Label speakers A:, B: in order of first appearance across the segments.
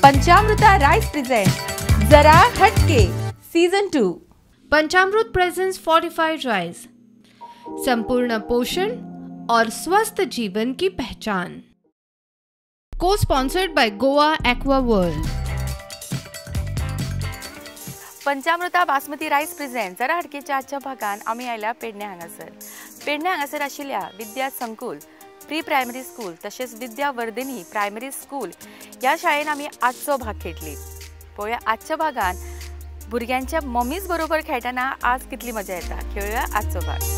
A: पंचामृता rice present Jara Hatke season 2।
B: Panchamrut presents fortified rice, संपूर्ण पोषण और स्वस्थ जीवन की पहचान। को sponsored by Goa aqua world.
A: Panchamruta basmati rice present Jara हटकेच्या आजच्या भागान आम्ही आयल्या पेडणे हांगासर। पेडणे हांगासर आशिल्ल्या विद्या संकुल प्री प्रायमरी स्कूल तसेच विद्या वर्धिनी प्रायमरी स्कूल या शाळेन आम्ही आजचो भाग खेळटली। पळोवया आजच्या भागान भुरग्यांच्या मम्मीज बरोबर खेळताना आज कितली मजा येता। खेळूया आजचो भाग।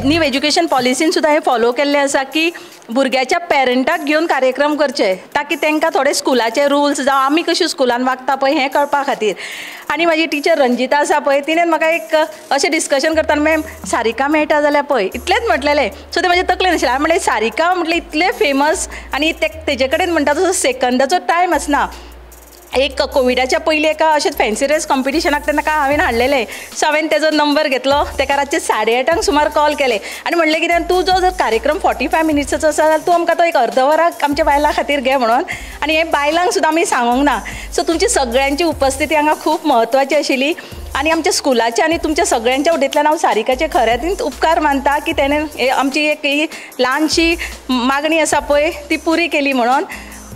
C: न्यू एज्युकेशन पॉलिसीन सुद्धा हे फॉलो केल्ले आसा की भुरग्याच्या पेरंटाक घेवन कार्यक्रम करचे ताकी तांकां थोडे स्कुलाचे रुल्स जावं आमी कशी स्कुलान वागता पळय हें कळपा खातीर। आनी म्हाजी टिचर रंजिता आसा पळय तिणें म्हाका एक अशें डिस्कशन करतना मॅम सारिका मेळटा जाल्यार पळय इतलेंच म्हटलेलें। सो तें म्हाजें तकलेन आशिल्लें। हांवें म्हणलें सारिका म्हटलें इतलें फेमस आनी तेजे कडेन म्हणटा तसो सेकंदाचो टायम आसना। एक कोविडाच्या पयलीं एका अशेंच फॅन्सी रेस कॉम्पिटिशनाक तेन्ना हांवें हाडलेलें। सो हांवें तेजो नंबर घेतलो, तेका रातचे 8:30 सुमार कॉल केलें आनी म्हणलें कितें तूं जो जर कार्यक्रम 45 मिनिट्साचो आसा जाल्यार तूं आमकां तो एक अर्द वराक आमच्या बायलां खातीर घे म्हणून। आनी हें बायलांक सुद्दां आमी सांगूंक ना। सो तुमची सगळ्यांची उपस्थिती हांगा खूब म्हत्वाची आशिल्ली आनी आमच्या स्कुलाचे आनी तुमच्या सगळ्यांच्या वटेंतल्यान हांव सारिकाचे खऱ्यांनीच उपकार मानता की तेणें आमची एक ल्हानशी मागणी आसा पळय ती पुरी केली म्हणून।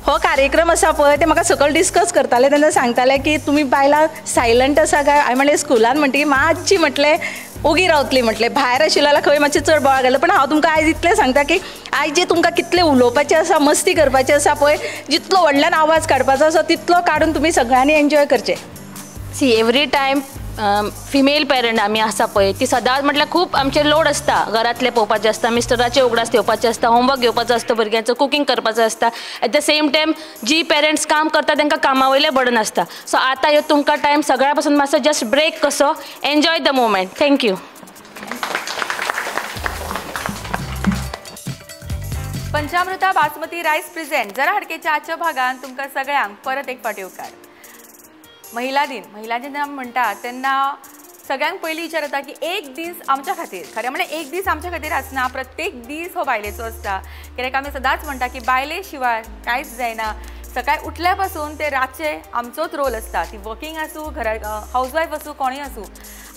C: हो कार्यक्रम आसा पळय ते म्हाका सकयल डिस्कस करताले तेन्ना सांगताले की तुमी बायलां सायलंट आसा काय। हांवें म्हणलें स्कुलान म्हणटकीर मातशी म्हटलें उगी रावतली म्हटलें, भायर आशिल्लो जाल्यार खंय मातशें चड बोवाळ घालो। पण हांव तुमकां आयज इतलें सांगता की आयज जे तुमकां कितलें उलोवपाचें आसा, मस्ती करपाचें आसा पळय, जितलो व्हडल्यान आवाज काडपाचो आसा तितलो काडून तुमी सगळ्यांनी एन्जॉय करचें।
D: See every time female parent आमी आसा पळय ती सदांच म्हटल्यार खूब आमचेर लोड आसता। घरांतलें पळोवपाचें आसता, मिस्टराचे उगडास घेवपाचें आसता, होमवर्क घेवपाचो आसता, भुरग्यांचो कुकींग करपाचो आसता। एट द सेम टायम जी पेरंट्स काम करता तांकां कामा वयलें बर्डन आसता। सो आतां ह्यो तुमकां टायम सगळ्या पासून मातसो जस्ट ब्रेक कसो enjoy the moment. Thank you.
A: Panchamruta basmati rice present Jara हटकेच्या आजच्या भागान तुमकां सगळ्यांक परत एक फावटी उपकार। महिला दिन जेन्ना आमी म्हणटा तेन्ना सगळ्यांक पयलीं विचार येता की एक दीस आमच्या खातीर, खरें म्हणल्यार एक दीस आमच्या खातीर आसना, प्रत्येक दीस हो बायलेचो आसता। कित्याक आमी सदांच म्हणटा की बायले शिवाय कांयच जायना। सकाळी उठल्या पासून ते रातचे आमचोच रोल आसता, ती वर्किंग आसूं, घरा हाऊसवायफ आसूं, कोणूय आसूं।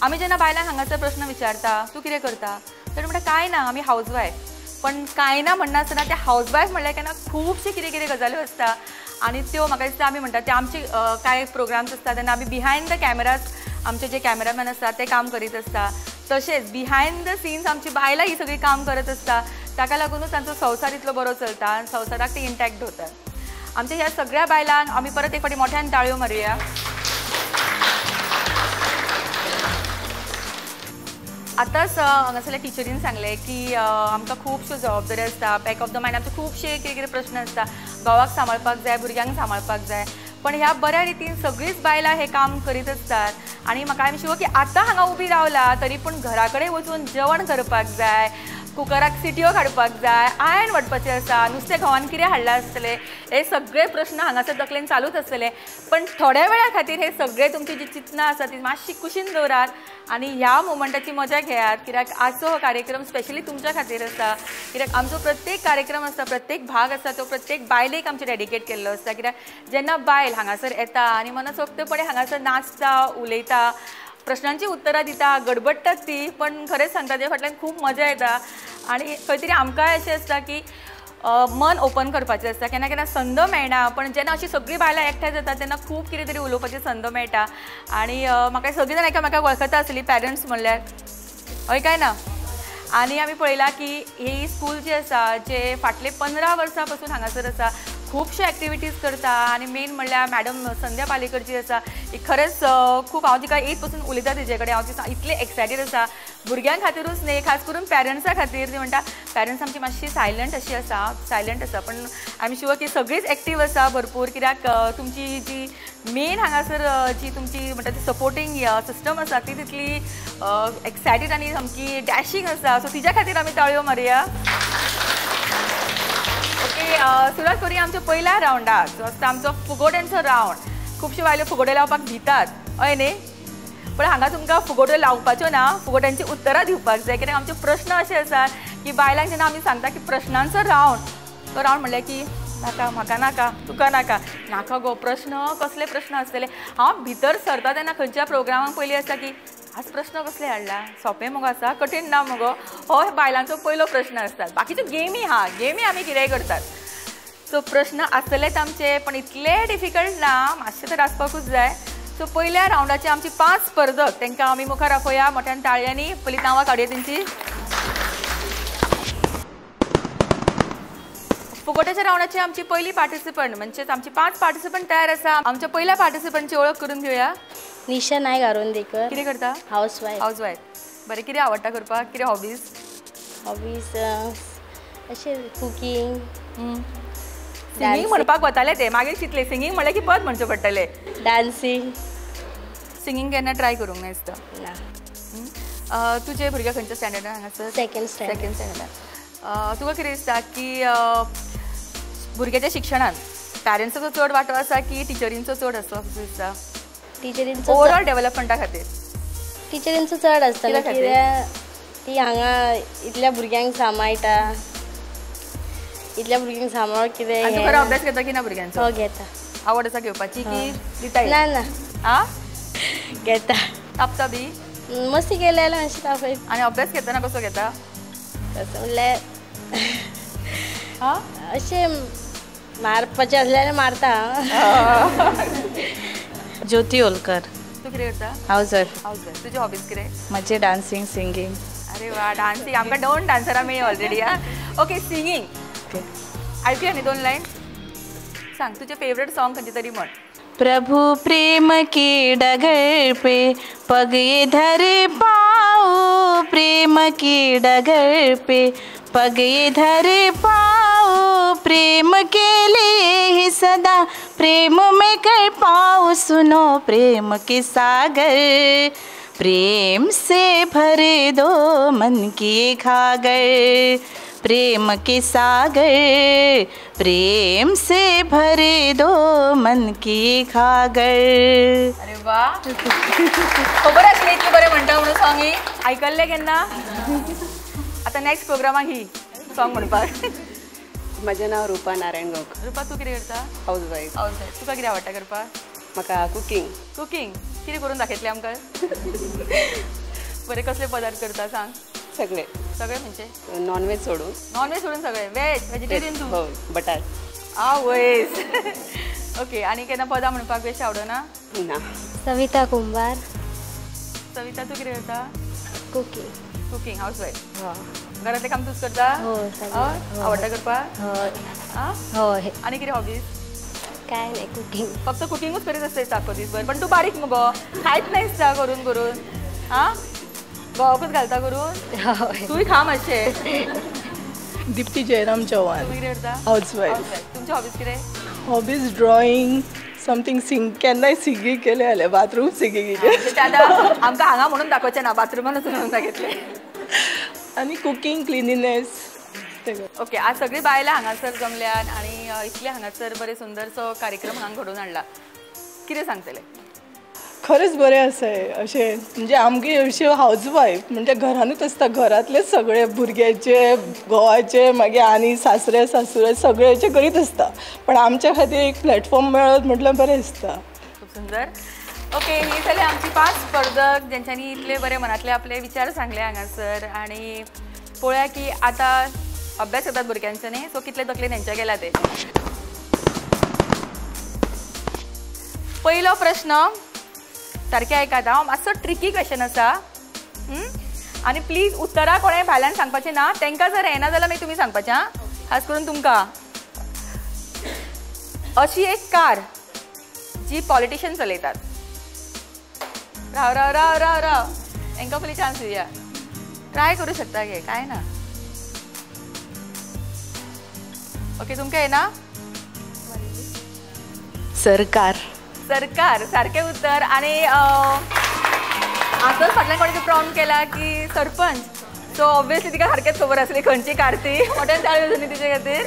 A: आमी जेन्ना बायलांक हांगासर प्रश्न विचारता तूं कितें करता तर म्हणटा कांय ना आमी हाऊसवायफ। पण कांय ना म्हणनासतना त्या हाऊसवायफ म्हणल्यार केन्ना खुबशे कितें कितें गजाल्यो आसता आनी त्यो म्हाका दिसता आमी म्हणटा ते आमचे कांय प्रोग्राम्स आसता तेन्ना आमी बिहायंड द कॅमेराज आमचे जे कॅमेरामॅन आसता ते काम करीत आसता। तशेंच बिहायंड द सीन्स आमची बायलां ही सगळी काम करत आसता। ताका लागूनच तांचो संवसार इतलो बरो चलता आनी संवसाराक ते इंटॅक्ट दवरतात। आमच्या ह्या सगळ्या बायलांक आमी परत एक फावटी मोठ्यान ताळयो मारुया। आतांच हांगासरल्या टिचरीन सांगलें की आमकां खुबश्यो जबाबदारी आसता, बॅक ऑफ द मायंड आमचे खुबशे कितें कितें प्रश्न आसता, घोवाक सांबाळपाक जाय, भुरग्यांक सांबाळपाक जाय। पण ह्या बऱ्या रितीन सगळीच बायलां हे काम करीत असतात आणि म्हाका आमी शिवो की आतां हांगा उबी रावला तरी पण घरा कडेन वचून जेवण करपाक जाय, कुकराक सिटयो काडपाक जाय, आयन वाटपाचें आसा, नुस्तें घोवान कितें हाडलां आसतलें, हे सगळे प्रश्न हांगासर तकलेन चालूच आसतले. पण थोड्या वेळा खातीर हे सगळे तुमची जी चिंतनां आसा ती मातशी कुशीन दवरात आनी ह्या मोमेंटाची मजा घेयात. कित्याक आजचो हो कार्यक्रम स्पेशली तुमच्या खातीर आसा. कित्याक आमचो प्रत्येक कार्यक्रम आसता, प्रत्येक भाग आसा तो प्रत्येक बायलेक आमचे डेडिकेट केल्लो आसता. कित्याक जेन्ना बायल हांगासर येता आनी मनसोक्तपणे हांगासर नाचता, उलयता, प्रश्नांची उत्तरां दिता, गडबडटात ती, पण खरेंच सांगता ते फाटल्यान खूब मजा येता. आनी खंय तरी आमकांय अशें आसता की मन ओपन करपाचें आसता. केन्ना केन्ना संद मेळना, पण जेन्ना अशी सगळीं बायलां एकठांय जाता तेन्ना खूब कितें तरी उलोवपाची संद मेळटा. आनी म्हाका सगळीं जाण एकामेकाक वळखता आसली पेरंट्स म्हणल्यार, हय काय ना. आनी आमी पळयलां की ही स्कूल जी आसा जे फाटले 15 वर्सां पासून हांगासर आसा, खुबशे एक्टिविटीज करता. आनी मेन म्हणल्यार मॅडम संध्या पालेकर जी आसा ही खरेंच खूब, हांव तिका येत पासून उलयता तिचे कडेन, हांव ती इतले एक्सायटेड आसा भुरग्यां खातीरूच न्ही, खास करून पेरंट्सां खातीर. ती म्हणटा पेरंट्स आमची मातशी सायलंट अशी आसा, सायलंट आसा, पण आय एम शुअर की सगळीच एक्टीव आसा भरपूर. कित्याक तुमची जी मेन हांगासर जी तुमची म्हणटा ती सपोर्टींग सिस्टम आसा ती तितली एक्सायटेड आनी सामकी डॅशिंग आसा. सो तिच्या खातीर आमी ताळयो मारया. ओके, सुरवात करूया आमच्या पहिल्या रावंडाक, जो आसता आमचो फुगोड्यांचो रावंड. खुबशे बायल्यो फुगोड्यो लावपाक भितात, हय न्ही, पण हांगा तुमकां फुगोड्यो लावपाच्यो ना, फुगोड्यांची उत्तरां दिवपाक जाय. कित्याक आमचे प्रश्न अशे आसात की बायलांक जेन्ना आमी सांगता की प्रश्नांचो रावंड, तो रावंड म्हणल्यार की नाका, म्हाका नाका, तुका नाका, नाका गो, प्रश्न कसले प्रश्न आसतले. हांव भितर सरता तेन्ना खंयच्या प्रोग्रामाक पयलीं आसता की आज प्रश्न कसले हाडला, सोंपें मगो आसा, कठीण ना मगो, हो बायलांचो पयलो प्रश्न आसतात. बाकीच्यो गेमी गेमी आमी कितेंय करतात. सो प्रश्न आसतलेच आमचे, पण इतले डिफिकल्ट ना, मातशें तर आसपाकूच जाय. सो पहिल्या रावंडाचे आमचे 5 स्पर्धक, तांकां आमी मुखार आपया मोठ्यान ताळयांनी. पयलीं नांवां काडया तेंची. फुगोट्याच्या रावंडाची आमची पहिली पार्टिसिपंट, म्हणजेच आमची 5 पार्टिसिपंट तयार आसा. आमच्या पहिल्या पार्टिसिपंटची ओळख करून घेवया.
E: निशा नायक आरोंदेकर.
A: कितें करता?
E: हाऊसवाईफ.
A: हाऊसवाईफ. बरें, कितें आवडटा करपाक? कितें हॉबीज?
E: हॉबीज अशें कुकिंग,
A: सिंगींग म्हणपाक वताले ते, मागीर चिंतले सिंगींग म्हणलें की पद म्हणचें पडटलें.
E: डान्सिंग.
A: सिंगींग केन्ना ट्राय करूंक ना दिसता
E: ना.
A: तुजे भुरगे खंयच्या स्टँडर्डान हांगासर?
E: सेकंड
A: स्टँडर्डान. तुका कितें दिसता की भुरग्याच्या शिक्षणान पॅरंट्साचो चड वांटो आसा की टिचरींचो चड आसता असो दिसता?
E: टिचरींचो
A: ओवरऑल डेव्हलपमेंटा खातीर
E: टिचरींचो चड आसता. कित्याक ती हांगा इतल्या भुरग्यांक सांबाळटा, इतल्या भुरग्यांक सांबाळ कितें.
A: तूं खरो अभ्यास घेता की ना भुरग्यांचो?
E: हो घेता.
A: आवड आसा घेवपाची की दिता?
E: ना ना,
A: आं
E: घेता.
A: तापता बी?
E: मस्ती केले जाल्यार मातशी तापय.
A: आनी अभ्यास घेतना कसो घेता?
E: कसो म्हणल्यार
A: हां
E: अशें मारपाचें आसल्यार मारता.
F: ज्योती होलकर.
A: तूं कितें करता?
F: हाऊसवाईफ.
A: हाऊसवाईफ. तुजे हॉबीज कितें?
F: माझे डान्सिंग, सिंगिंग.
A: अरे वा, डान्सिंग. आमकां 2 डान्सरां मेळ्ळी ऑलरेडी. ओके, सिंगींग आयकुया न्ही 2 लायन. सांग तुजें फेवरेट सॉंग खंयचें तरी म्हण.
F: प्रभु प्रेम की डगर पे पग ये धर पाओ, प्रेम की डगर पे पग ये धर पाओ, प्रेम के लिए ही सदा प्रेम में कर पाओ, सुनो प्रेम के सागर, प्रेम से भर दो मन की घागर, प्रेम के सागर, प्रेम से भर दो मन की घागर.
A: अरे वा, खबर आसली इतलें बरें म्हणटा म्हणून सॉंग ही आयकल्लें केन्ना? आतां नेक्स्ट प्रोग्रामाक ही सॉंग म्हणपाक.
G: म्हजें नांव रुपा नारायण गांवकर.
A: रुपा, तूं कितें करता?
G: हाऊसवाईफ.
A: हाऊसवाईफ. तुका कितें आवडटा करपाक?
G: म्हाका कुकिंग.
A: कुकिंग. कितें करून दाखयतलें आमकां? बरें, कसले पदार्थ करता सांग?
G: सगळे.
A: सगळे म्हणजे
G: नॉनव्हेज सोडून?
A: नॉनव्हेज सोडून सगळे. व्हेजिटेरियन तूं?
G: हो, बटाट.
A: आवयस. ओके, आनी केन्ना पदां म्हणपाक बेश्टी आवडना?
G: ना.
E: सविता कुंभार.
A: सविता, तूं कितें करता?
E: कुकिंग.
A: Cooking, housewife.
E: हो.
A: घरातलें काम तूंच करता?
E: हो, सगळें.
A: आवडटा करपाक?
E: हय.
A: आं?
E: हय.
A: आनी कितें हॉबीज?
E: काय नाही, कुकिंग.
A: फक्त कुकिंगूच करीत असते सारको दिसभर. पण तू बारीक मगो, खायत नाही दिसता करून करून. हां, गवाकूच घालता करून. तूंय खा मातशें.
H: दीप्ती जयराम चव्हाण.
A: तुम्ही कितें करता?
H: हाऊसवाईफ.
A: तुमचे हॉबीज कितें?
H: हॉबीज ड्रॉइंग, समथिंग सिंग. केन्नाय सिंगींग केलें जाल्यार बाथरूम सिंगींग.
A: आतां आमकां हांगा म्हणून दाखोवचें ना, बाथरुमानूच म्हणून दाखयतलें.
H: आनी कुकिंग क्लिनिनेस.
A: ओके, आज सगळी बायलां हांगासर जमल्यात आनी इतले हांगासर बरे सुंदरसो कार्यक्रम हांगा घडोवन हाडला. कितें सांगतले?
H: खरेंच बरें आसाय अशें. म्हणजे आमगे अश्यो हाऊसवायफ म्हणजे घरानूच आसता, घरातले सगळे भुरग्याचे घोवाचे मागीर आनी सासरे सासूरे सगळेचे करीत आसता, पण आमच्या खातीर एक प्लॅटफॉर्म मेळत म्हटल्यार बरें दिसता.
A: खूप सुंदर. ओके, ही जाली आमची 5 स्पर्धक ज्यांच्यांनी इतले बरे मनातले आपले विचार सांगले हांगासर. आणि पळोवया की आता अभ्यास करतात भुरग्यांचे न्ही, सो कितले तकलेन हेंच्या गेला ते. पहिलो प्रश्न सारकें आयकात, हांव मातसो ट्रिकी क्वेश्चन आसा आनी प्लीज उत्तरां कोणें भायल्यान सांगपाचें ना. तांकां जर येना जाल्यार मागीर तुमी सांगपाचें आं, खास करून तुमकां. अशी एक कार जी पॉलिटिशियन चलयतात. राव राव राव राव राव हांकां पयलीं चान्स दिवया. ट्राय करूं शकता गे, कांय ना. ओके, तुमकां येना?
C: सरकार.
A: सरकार सारखें उत्तर. आणि आतांच फाटल्यान कोणी प्रॉम्प्ट केला की सरपंच, सो ऑब्वियसली तिका सारकेंच खबर आसली खंयची कार ती. मोठ्यान ताळयो न्ही तिचे खातीर.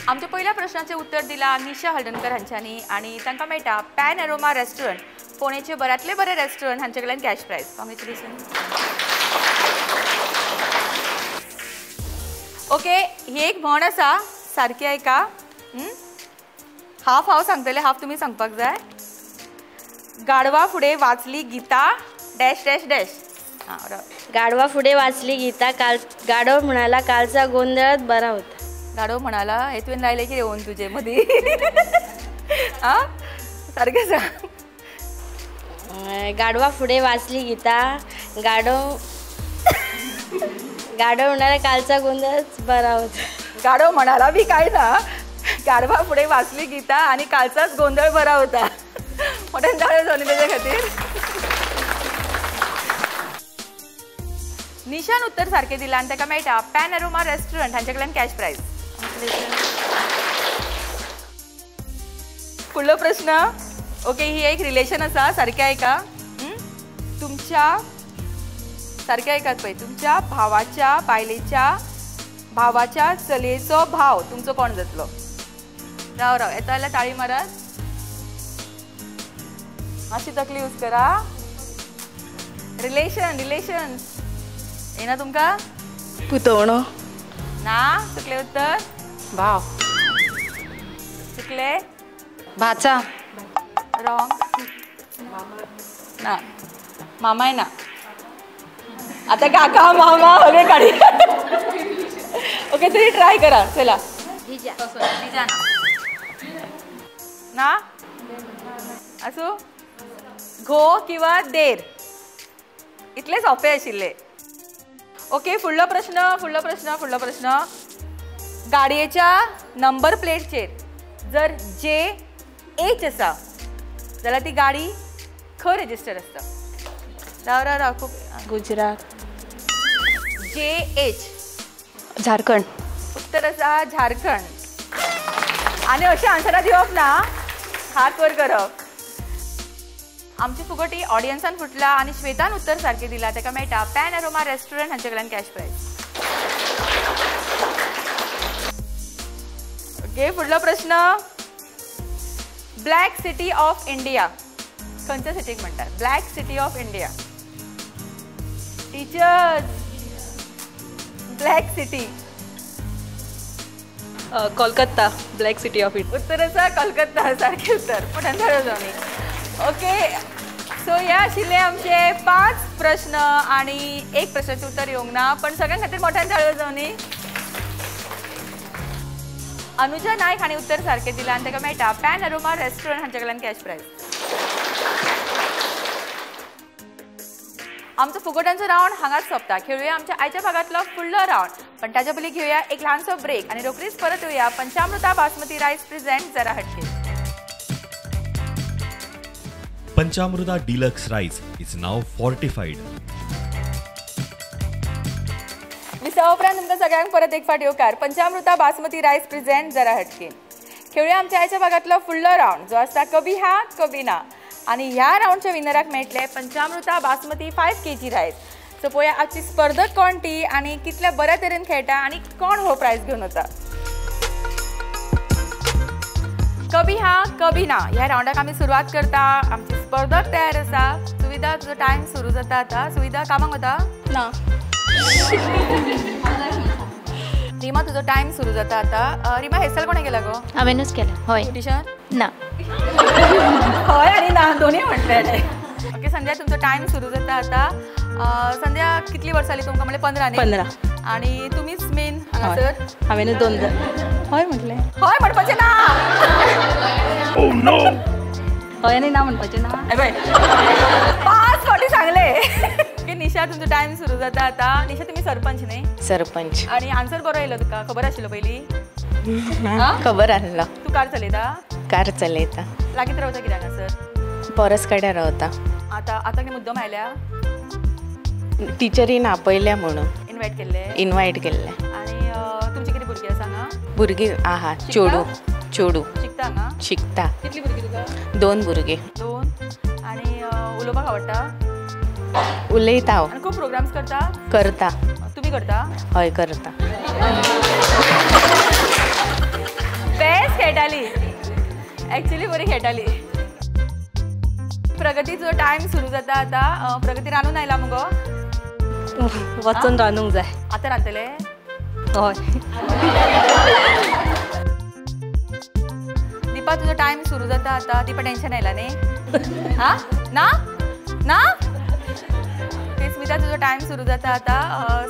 A: आमच्या पहिल्या प्रश्नाचें उत्तर दिला निशा हळदणकर हांच्यांनी आणि तांकां मेळटा पॅन एरोमा रेस्टॉरंट, पुणेचे बऱ्यांतले बरे रेस्टॉरंट, हांचे कडल्यान कॅश प्रायज. कॉंग्रॅच्युलेशन. ओके, ही एक म्हण आसा, सारकी आयका. हाफ हांव सांगतलें, हाफ तुमी सांगपाक जाय. गाडवा फुडें वाचली गीता डॅश डॅश डॅश.
E: गाडवा फुडें वाचली गीता, गाडव म्हणाला कालचा गोंधळात बरा होता.
A: गाडव म्हणाला, हे तुवें लायले कितें येवन तुजे मदीं? आं, सारकें सांग.
E: गाडवा फुडें वाचली गीता, गाडव म्हणाला कालचा गोंधळच बरा होता.
A: गाडव म्हणाला बी काय ना, गाडवा फुडें वाचली गीता आणि कालचाच गोंधळ बरा होता. मोठ्यान ताळयो जावनी तेजे खातीर. निशान उत्तर सारकें दिलां आनी ताका मेळटा पॅन एरोमा रेस्टॉरंट, हांचे कडल्यान कॅश प्रायज. फुडलो प्रश्न. ओके, ही एक रिलेशन आसा, सारकें आयका. तुमच्या सारकें आयकात पळय, तुमच्या भावाच्या बायलेच्या भावाच्या चलयेचो भाव तुमचो कोण जातलो? राव राव, येता जाल्यार ताळी मारात. मातशी तकली यूज करा. रिलेशन येना तुमकां?
C: पुतवणो.
A: ना, चुकले उत्तर.
F: भाव.
A: चुकले.
F: भाचा.
A: रॉंग. ना, मामाय ना. आता काका मामा सगळे काढी. ओके, तरी ट्राय करा. चला. जिजा ना असो. घो किंवा देर, इतले सोपे आशिल्ले. ओके, फुडलो प्रश्न. गाडयेच्या नंबर प्लेटचेर जर JH आसा जाल्यार ती गाडी खंय रेजिस्टर आसता? राव खूब.
C: गुजरात.
A: JH.
C: झारखंड.
A: उत्तर आसा झारखंड. आणि अशें आन्सरां दिवप ना, हात वर करप. आमची फुगटी ऑडियन्सान फुटला आणि श्वेतान उत्तर सारकें दिला. ताका मेळटा पॅन एरोमा रेस्टॉरंट, हांचे कडल्यान कॅश प्रायज. ओके, फुडलो प्रश्न. ब्लॅक सिटी ऑफ इंडिया खंयच्या सिटीक म्हणटात? Black city of India. Teachers, black city.
G: Kolkata, black city of India.
A: उत्तर आसा कोलकाता, सारकें उत्तर. मोठ्यान ताळयो जावनी. ओके, सो हे आशिल्ले आमचे 5 प्रश्न आणि एक प्रश्नाचें उत्तर येवंक ना, पण सगळ्यां खातीर मोठ्यान ताळयो जावनी. अनुजा नायक हांणी उत्तर सारकें दिलां आनी ताका मेळटा पॅन एरोमा रेस्टॉरंट, हांचे कडल्यान कॅश प्रायज. आमचो फुगटांचो रावंड हांगाच सोंपता. खेळुया आमच्या आयच्या भागांतलो फुडलो रावंड, पण ताच्या पयलीं घेवया एक ल्हानसो ब्रेक आणि रोखडीच परत येवया पंचामृता बासमती रायस प्रेझेंट जरा हटके.
I: Panchamruta Deluxe Rice is now fortified.
A: विसा उपरांत तुमकां सगळ्यांक परत एक फावट येवकार. पंचामृता बासमती रायस प्रेझेंट जरा हटके. खेळुया आमच्या आयच्या भागांतलो फुडलो रावंड, जो आसता कभी हा कभी ना. आणि ह्या राऊंडच्या विनराक मेळटले पंचामृता बासमती 5 kg रायस. सो पळोवया आजची स्पर्धक कोण ती आणि कितल्या बऱ्या तरेन खेळटा आणि कोण हो प्राइज घेऊन वता. कभी हा कभी ना ह्या राऊंडाक आमी सुरवात करता. आमचे स्पर्धक तयार आसा. सुविधा तुझो टाइम सुरू जाता आता. सुविधा कामाक वता
C: ना
A: रिमा तुझो टाइम सुरू जाता आता. रिमा हेअरस्टाईल कोणे केला गो?
D: हांवेनूच केला. हय.
A: ब्युटिशन
D: ना.
A: हय आणि ना दोन्ही म्हटले. ओके संध्या तुमचो टाइम सुरू जाता आता. संध्या कितली वर्सां जाली तुमकां? म्हणले 15 न्ही?
C: 15.
A: आणि तुमीच मेन हांगासर?
C: हांवेनूच 2 हय म्हटलें.
A: हय म्हणपाचें ना.
C: हय आनी ना म्हणपाचें ना.
A: 5 फावटी सांगले. ओके निशा तुमचो टाइम सुरू जाता आता. निशा तुम्ही सरपंच न्ही?
F: सरपंच.
A: आणि आन्सर बरो येयलो तुका? खबर आशिल्लो पयलीं?
F: खबर आहलो.
A: तू कार चलयता?
F: कार चलयता.
A: लागीत रावता कित्याक हांगासर?
F: परस कडेन रावता.
A: आता कितें मुद्दम आयल्या?
F: टिचरीन आपयल्या म्हणून
A: इन्वायट केल्ले?
F: इन्वायट केल्ले.
A: आणि तुमची किती भुरगीं आसा हांगा?
F: भुरगीं आहा. चेडू
A: शिकता हांगा?
F: शिकता.
A: कितली भुरगीं तुका?
F: 2 भुरगे.
A: 2. आणि उलोवपाक आवडटा?
F: उलयता हांव.
A: आणि खूब प्रोग्राम्स करता?
F: करता.
A: तुम्ही करता?
F: हय करता.
A: बेस्ट खेळटाली. एक्चुअली बरी खेळटाली. प्रगतीचो टाइम सुरू जाता आता. प्रगती रांदून आयला मुगो?
C: वचून रांदूंक जाय.
A: आतां रांदतले?
C: हय.
A: दीपा तुजो टाइम सुरू जाता आता. दीपा टेन्शन आयला न्ही? हा ना ना ओके स्मिता तुजो टाइम सुरू जाता आता.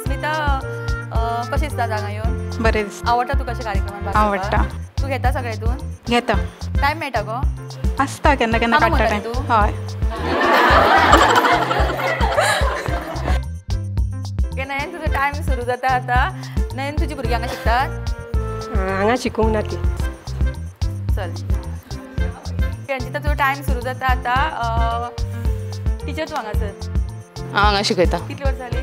A: स्मिता कशें दिसता हांगा येवन?
J: बरें दिसता.
A: आवडटा तुका अशें कार्यक्रमांत भाग घेवपाक?
J: आवडटा.
A: तू घेता सगळे हितून?
J: घेता.
A: टाइम मेळटा गो?
J: आसता केन्ना केन्ना
A: कामां
J: काडटा
A: म्हणटा
J: टायम.
A: तूं?
J: हय.
A: ओके नयन तुजो टाइम सुरू जाता आता. नयन तुजी भुरगीं हांगा शिकतात?
K: हांगा शिकूंक ना ती.
A: चल रंजिता तुजो टाइम सुरू जाता आता. टिचर तूं हांगासर?
F: हांव हांगा शिकयता.
A: कितली वर्सां जाली?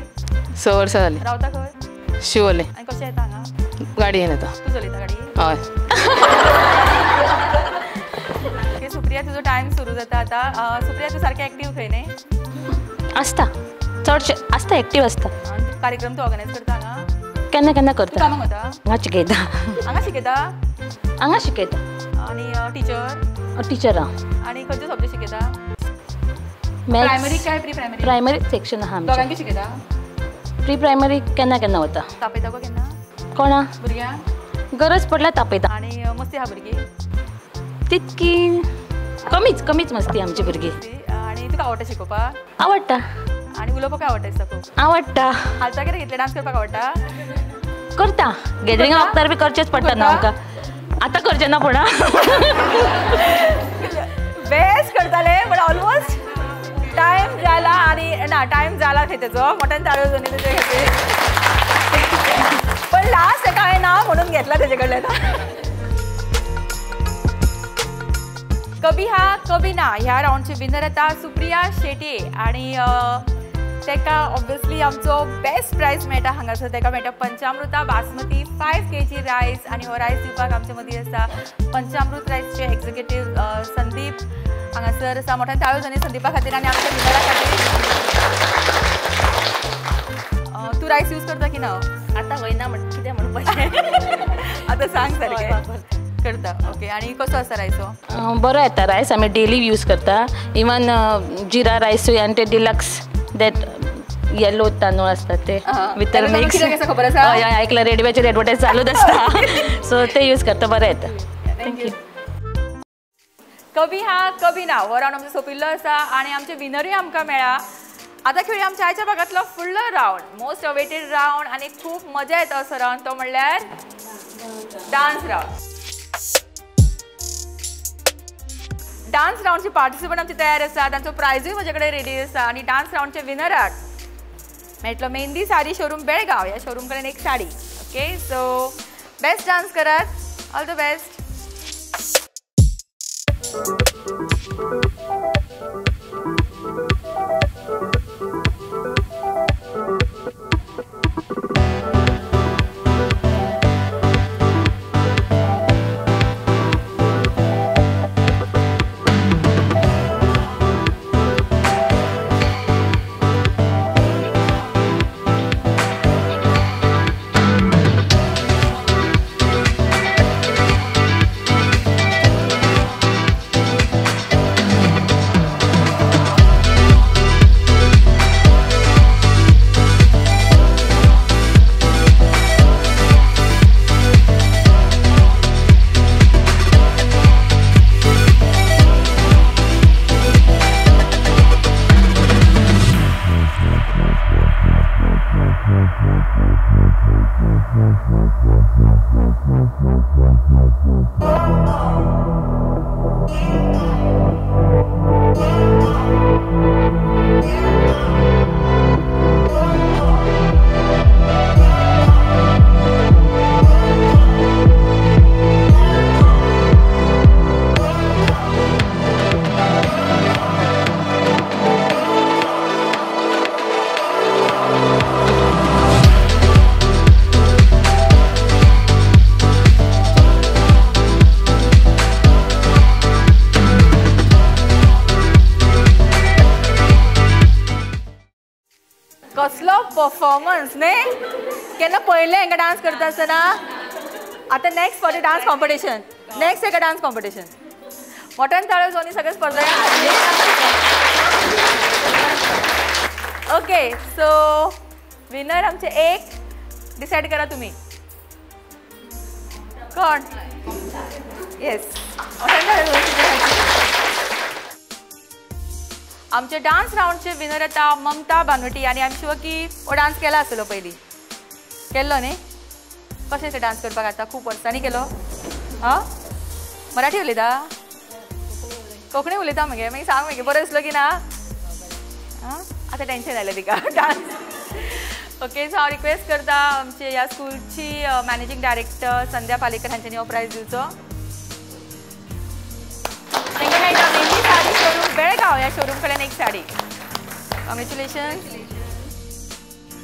F: 6 वर्सां जाली.
A: रावता खंय?
F: शिवोले.
A: आनी कशें येता हांगा?
F: गाडयेन येता.
A: तूं चलयता गाडी?
F: हय.
A: ओके सुप्रिया तुजो टाइम सुरू जाता आता. सुप्रिया तूं सारकें एक्टीव खंय न्ही?
D: आसता. चडशे आसता. एक्टीव आसता.
A: आनी कार्यक्रम तूं ऑर्गनायज करता हांगा?
D: केन्ना केन्ना
A: तूं
D: करता.
A: कामाक वता?
D: हांगा शिकयता.
A: हांगा शिकयता?
D: हांगा शिकयता.
A: आनी टिचर?
D: टिचरा.
A: आनी खंयचो सब्जेक्ट शिकयता?
D: मॅथ्स.
A: प्रायमरी काय प्री प्रायमरी?
D: प्रायमरी सेक्शन आहा आमचें.
A: दोगांकी शिकयता?
D: प्री प्रायमरी केन्ना केन्ना वता.
A: तापयता गो केन्ना?
D: कोणा?
A: भुरग्यांक?
D: गरज पडल्यार तापयता.
A: आनी मस्ती आहा भुरगीं?
D: तितकी कमीच मस्ती आमची भुरगीं.
A: आनी तुका आवडटा शिकोवपाक?
D: आवडटा.
A: आनी उलोवपाक आवडटा दिसता खूब?
D: आवडटा.
A: हालता कितें घेतलें? डान्स करपाक आवडटा?
D: करता. गॅदरिंगा वखदार बी करचेच पडटा न्हू आमकां. आतां करचें ना पूण
A: बेस्ट करताले बट ऑलमोस्ट टाइम जाला. आणि ना टाइम जाला खंय तेजो. मोठ्यान ताळयो जाली तेजे खातीर. पण लास्ट एका हांवें ना म्हणून घेतला तेजे कडल्यान. कभी हा कभी ना ह्या राऊंडची विनर येता सुप्रिया शेटये. आणि तेका ऑब्वियसली आमचो बेस्ट प्राइज मेळटा हांगासर. तेका मेळटा पंचामृता बासमती 5 kg रायस. आणि हो रायस दिवपाक आमचे मदीं आसा पंचामृत रायसचे एक्झिक्युटीव संदीप हांगासर आसा. मोठ्यान ताळयो जाली संदीपा खातीर आणि आमच्या विनरा खातीर. तू रायस यूज करता की ना?
D: आतां वयना म्हण कितें म्हणपाचें.
A: आतां सांग सारकें. करता. ओके आणि कसो आसा रायसो?
D: बरो येता रायस. आमी डेली यूज करता. इवन जिरा रायसूय आनी ते डिलक्स दॅट येलो तांदूळ असतात ते विथ मिक्स. हय आयकलां रेडिओचेर एडवर्टायज चालूच आसता. सो ते यूज करता. बरें येता. थँक्यू.
A: कभी हा कभी ना हो राऊंड आमचो सोंपिल्लो आसा. आणि आमचे विनरूय आमकां मेळ्ळा. आता खेळूया आमच्या आयच्या भागातलो फुडलो राऊंड. मोस्ट अवेटेड राऊंड आणि खूप मजा येता असो राऊंड. तो म्हणल्यार डान्स राऊंड. डान्स राऊंडची पार्टिसिपंट आमची तयार आसा. तांचो प्रायजूय म्हजे कडेन रेडी आसा. आणि डान्स राऊंडचे विनराक मेळटलो मेहंदी साडी शोरूम बेळगांव. ह्या शोरूम कडेन एक साडी. ओके सो बेस्ट डान्स करात. All the best. परफॉर्मन्स न्ही केन्ना पळयलें हांकां डान्स करता आसतना आतां next for the dance competition next एका डान्स कॉम्पिटिशन मोठ्यान ताळ्यो जोनी सगळे स्पर्धकांक ओके सो विनर आमचे एक डिसायड करा तुम्ही कोण येस आमचे डान्स राउंडचे विनर आता ममता बानवटी आणि आय एम शुअर की हो डान्स केला आसलो पयलीं केल्लो न्ही कशें ते डान्स करपाक आता खूब वर्सांनी केलो हां मराठी उलयता कोंकणी उलयता मगे मागीर सांग मगे बरें दिसलो की ना हां आतां टेन्शन आयलें तिका डान्स ओके सो हांव रिक्वेस्ट करता आमचे ह्या स्कूलची मॅनेजिंग डायरेक्टर संध्या पालेकर हांच्यांनी हो प्रायज दिवचो तांकां मेळटा मेहंदी साडी शोरूम बेळगांव ह्या शोरूम कडेन एक साडी कॉंग्रेच्युलेशन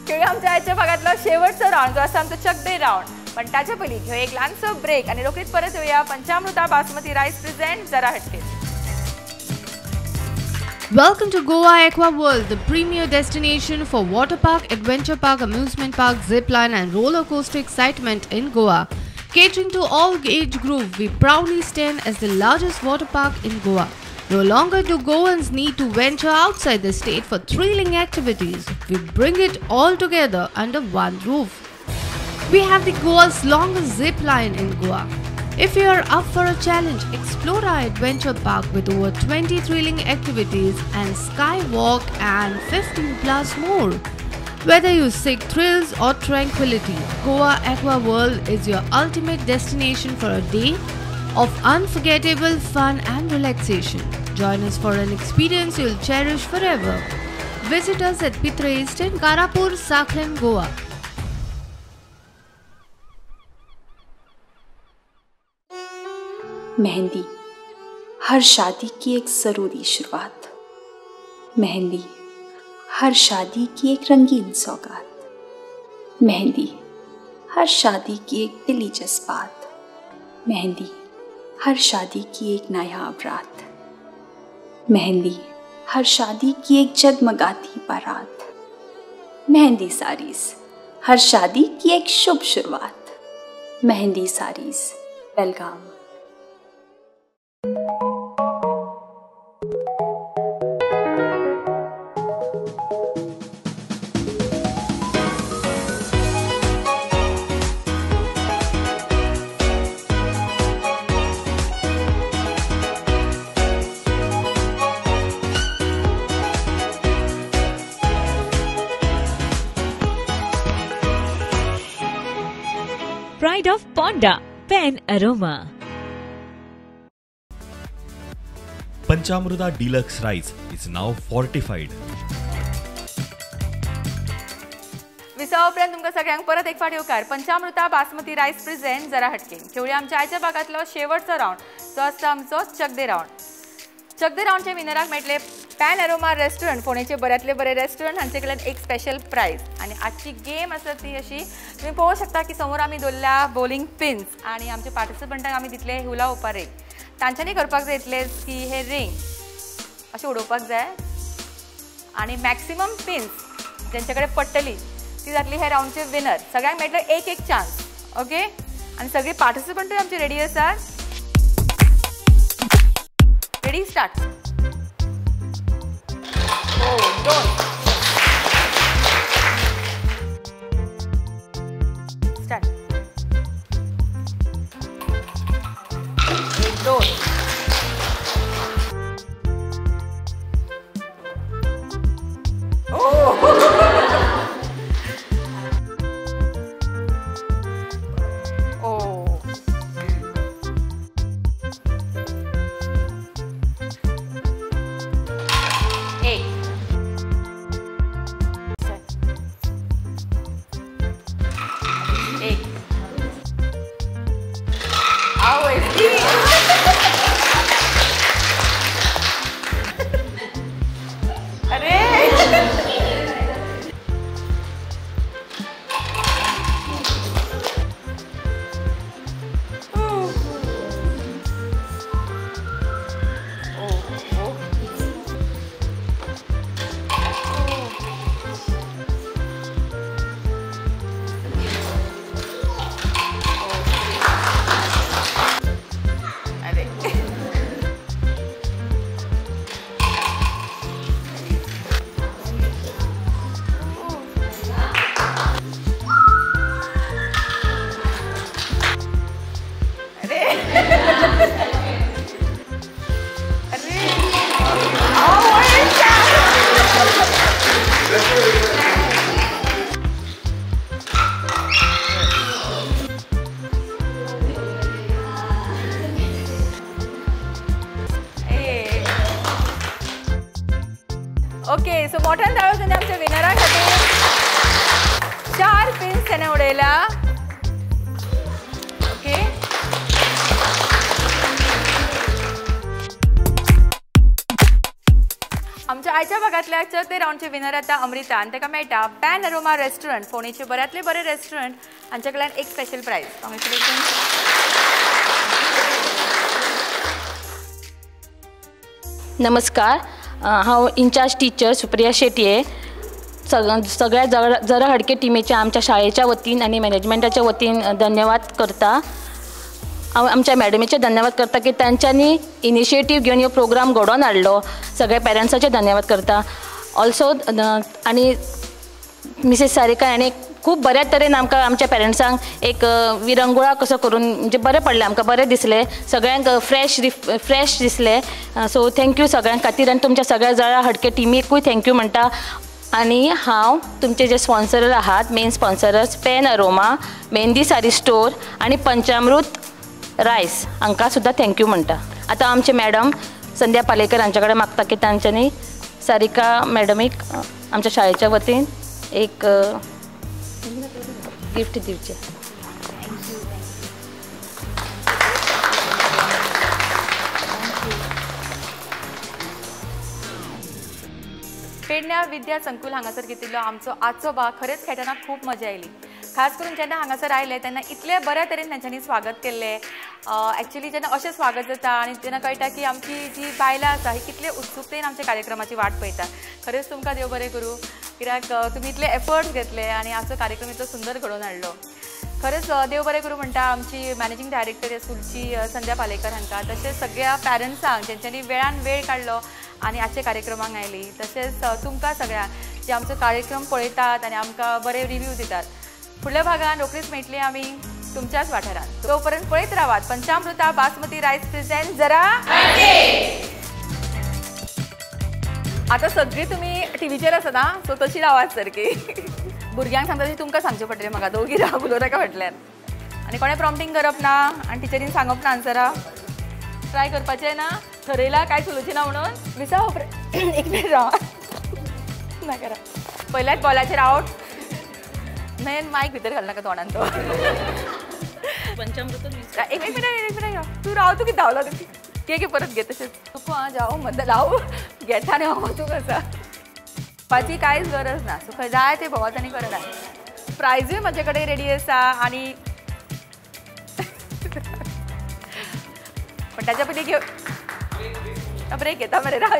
A: खेळूया आमच्या आयच्या भागातलो शेवटचो राउंड जो आसा आमचो चक दे राउंड पण ताच्या पयलीं घेवया एक ल्हानसो ब्रेक आनी रोखडीच परत येवया पंचामृता बासमती रायस प्रेझेंट जरा हटके.
B: Welcome to Goa Aqua World, the premier destination for water park, adventure park, amusement park, zip line and roller coaster excitement in Goa. Catering to all age group, we proudly stand as the largest water park in Goa. No longer do Goans need to venture outside the state for thrilling activities. We bring it all together under one roof. We have the Goa's longest zip line in Goa. If you are up for a challenge, explore our adventure park with over 20 thrilling activities and skywalk and 15 plus more. Whether you seek thrills or tranquility, Goa Aqua World is your ultimate destination for a day of unforgettable fun and relaxation. Join us for an experience you'll cherish forever. Visit us at Pitra East in Karapur, Sakhalin, Goa.
J: Mehndi हर शादी की एक ज़रूरी शुरुआत. मेहंदी हर शादी की एक रंगीन सौगात. मेहंदी हर शादी की एक दिली जज्बात. मेहंदी हर शादी की एक नायाब रात. मेहंदी हर शादी की एक जगमगाती बारात. मेहंदी साड़ीज़ हर शादी की एक शुभ शुरुआत. मेहंदी साड़ीज़ बेलगाम.
K: Pride of Ponda Pen Aroma.
I: Panchamruta Deluxe Rice is now fortified.
A: विसावा उपरांत तुमकां सगळ्यांक परत एक फावट येवकार. पंचामृता बासमती रायस प्रेझेंट जरा हटके. खेळुया आमच्या आयच्या भागातलो शेवटचो राउंड जो आसता आमचो चक दे राउंड. चक दे राउंडचे विनराक मेळटले पॅन एरोमा रेस्टॉरंट पुणेचे बऱ्यातले बरे रेस्टॉरंट हांचे कडल्यान एक स्पेशल प्राइज. आनी आजची गेम आसा ती अशी तुम्ही पळोवं शकता की समोर आमी दवरल्या बॉलिंग पिन्स आनी आमच्या पार्टिसिपंटांक आमी दितले हुला ओपा रिंग. तांच्यांनी करपाक जाय इतलेंच की हे रिंग अशें उडोवपाक जाय आनी मॅक्सिमम पिन्स जेंचे कडेन पडटली ती जातली हे राउंडचे विनर. सगळ्यांक मेळटलो एक एक चान्स. ओके आनी सगळी पार्टिसिपंटूय आमची रेडी आसात. Ready start. दोन स्टार्ट. एक दोन मोठ्यान धाडोसन आमच्या विनरा खातीर 4 पिन्स त्याने उडयला. ओके, आमच्या आयच्या भागातल्या 4 राउंडचे विनर आता अमृता आणि ताका मेळटा पॅन अरोमा रेस्टॉरंट, फोणेचे बऱ्यांतले बरे रेस्टॉरंट, हांचे कडल्यान एक स्पेशल प्राइज. कॉंग्रेच्युलेशन.
D: नमस्कार, हांव इंचार्ज टीचर सुप्रिया शेटये. सगळ्या जरा हडके टिमीच्या आमच्या शाळेच्या वतीन आणि मॅनेजमेंटाच्या वतीन धन्यवाद करता. हांव आमच्या मॅडमीचे धन्यवाद करता की तांच्यांनी इनिशिएटीव घेवन ह्यो प्रोग्राम घडोवन हाडलो. सगळ्या पेरंट्साचे धन्यवाद करता. ऑल्सो आनी मिसेस सारिका हाणें खूब बऱ्या तरेन आमकां आमच्या पेरंट्सांक एक विरंगुळा कसो करून म्हणजे बरें पडलें, आमकां बरें दिसलें, सगळ्यांक फ्रेश दिसलें. सो थँक्यू सगळ्यांक खातीर आनी तुमच्या सगळ्या जरा हडके टिमीकूय थँक्यू म्हणटा. आनी हांव तुमचे जे स्पॉन्सर आहात, main sponsors pan aroma, mehndi सारी स्टोर आनी पंचामृत रायस हांकां सुद्दां थँक्यू म्हणटा. आतां आमचे मॅडम संध्या पालेकर हांचे कडेन मागता की तांच्यांनी सारिका मॅडमीक आमच्या शाळेच्या वतीन एक गिफ्ट दिवचें.
A: पेडण्या विद्या संकुल हांगासर घेतिल्लो आमचो आजचो भाग खरेंच खेळटना खूब मजा आयली. खास करून जेन्ना हांगासर आयले तेन्ना इतले बऱ्या तरेन तांच्यांनी स्वागत केल्लें. एक्चुअली जेन्ना अशें स्वागत जाता आनी तेन्ना कळटा की आमची जी बायलां आसा ही कितले उत्सुकतेन आमच्या कार्यक्रमाची वाट पळयतात. खरेंच तुमकां देव बरें करूं, कित्याक तुमी इतले एफर्ट्स घेतले आनी आमचो कार्यक्रम इतलो सुंदर घडोवन हाडलो. खरेंच देव बरें करूं म्हणटा आमची मॅनेजिंग डायरेक्टर ह्या स्कूलची संध्या पालेकर हांकां, तशेंच सगळ्या पॅरंट्सांक जेंच्यांनी वेळान वेळ काडलो आनी आजच्या कार्यक्रमाक आयली, तशेंच तुमकां सगळ्यांक जे आमचो कार्यक्रम पळयतात आनी आमकां बरे रिव्यू दितात. फुडल्या भागान रोखडीच मेळटली आमी तुमच्याच वाठारांत. तो पर्यंत पळयत रावात पंचामृता बासमती रायस प्रेझेंट जरा. आतां सगळी तुमी टीव्हीचेर आसा ना, सो तशी रावात सारकी. भुरग्यांक सांगता तशी तुमकां सांगचें पडटलें म्हाका, दोगी राव उलोव ताका फाटल्यान. आनी कोणें प्रॉम्प्टींग करप ना आनी टिचरीन सांगप ना आन्सरां. ट्राय करपाचें ना, ठरयलां कांय उलोवचें ना म्हणून. विसा एक मिनीट रावा ना करा. पयल्याच बॉलाचेर आवट. नाही मायक भितर घाल नाका तोंडान तो. पंचामृत एक मिनिट तू राव, तू किती धांवला तू घे परत घे तशेंच. तुका हां जावं मदत लाव घेता आनी हांव तूं कसा पाची कांयच गरज ना. सो खंय जाय ते भोंवत आनी करता. प्रायजूय म्हजे कडेन रेडी आसा आनी पण ताच्या पयलीं घेव ब्रेक घेता मरे राव.